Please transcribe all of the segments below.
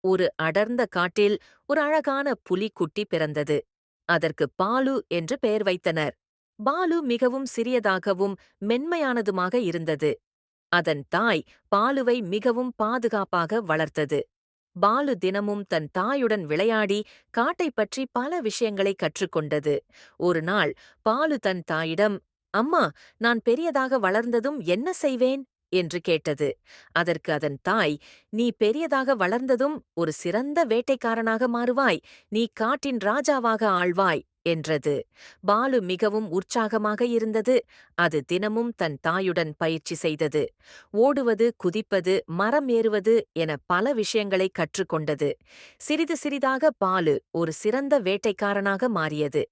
ஒரு அடர்ந்த காட்டில் ஒரு அழகான புலிக்குட்டி பிறந்தது. அதற்கு பாலு என்று பெயர் வைத்தனர். பாலு மிகவும் சிறியதாகவும் மென்மையானதுமாக இருந்தது. அதன் தாய் பாலுவை மிகவும் பாதுகாப்பாக வளர்த்தது. பாலு தினமும் தன் தாயுடன் விளையாடி காட்டைப் பற்றி பல விஷயங்களை கற்றுக்கொண்டது. ஒரு நாள் பாலு தன் தாயிடம், அம்மா, நான் பெரியதாக வளர்ந்ததும் என்ன செய்வேன் என்று கேட்டது. அதற்கு அதன் தாய், நீ பெரியதாக வளர்ந்ததும் ஒரு சிறந்த வேட்டைக்காரனாக மாறுவாய், நீ காட்டின் ராஜாவாக ஆழ்வாய் என்றது. பாலு மிகவும் உற்சாகமாக இருந்தது. அது தினமும் தன் தாயுடன் பயிற்சி செய்தது. ஓடுவது, குதிப்பது, மரம் ஏறுவது என பல விஷயங்களை கற்றுக்கொண்டது. சிறிது சிறிதாக பாலு ஒரு சிறந்த வேட்டைக்காரனாக மாறியது.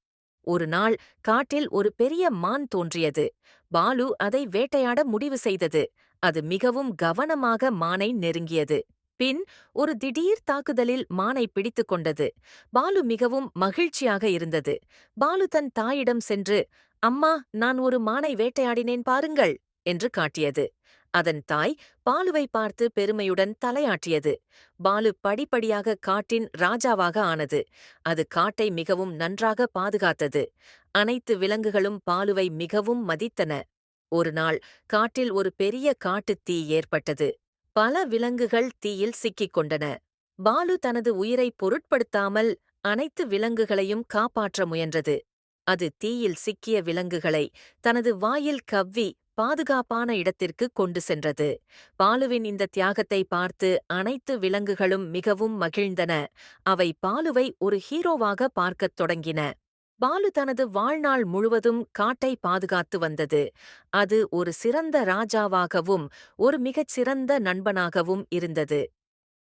ஒரு நாள் காட்டில் ஒரு பெரிய மான் தோன்றியது. பாலு அதை வேட்டையாட முடிவு செய்தது. அது மிகவும் கவனமாக மானை நெருங்கியது. பின் ஒரு திடீர் தாக்குதலில் மானை பிடித்துக் கொண்டது. பாலு மிகவும் மகிழ்ச்சியாக இருந்தது. பாலு தன் தாயிடம் சென்று, அம்மா, நான் ஒரு மானை வேட்டையாடினேன் பாருங்கள் என்று காட்டியது. அதன் தாய் பாலுவை பார்த்து பெருமையுடன் தலையாட்டியது. பாலு படிப்படியாக காட்டின் ராஜாவாக ஆனது. அது காட்டை மிகவும் நன்றாக பாதுகாத்தது. அனைத்து விலங்குகளும் பாலுவை மிகவும் மதித்தன. ஒரு நாள் காட்டில் ஒரு பெரிய காட்டுத் தீ ஏற்பட்டது. பல விலங்குகள் தீயில் சிக்கிக் கொண்டன. பாலு தனது உயிரை பொருட்படுத்தாமல் அனைத்து விலங்குகளையும் காப்பாற்ற முயன்றது. அது தீயில் சிக்கிய விலங்குகளை தனது வாயில் கவ்வி பாதுகாப்பான இடத்திற்கு கொண்டு சென்றது. பாலுவின் இந்த தியாகத்தை பார்த்து அனைத்து விலங்குகளும் மிகவும் மகிழ்ந்தன. அவை பாலுவை ஒரு ஹீரோவாக பார்க்கத் தொடங்கின. பாலு தனது வாழ்நாள் முழுவதும் காட்டை பாதுகாத்து வந்தது. அது ஒரு சிறந்த ராஜாவாகவும் ஒரு மிகச் சிறந்த நண்பனாகவும் இருந்தது.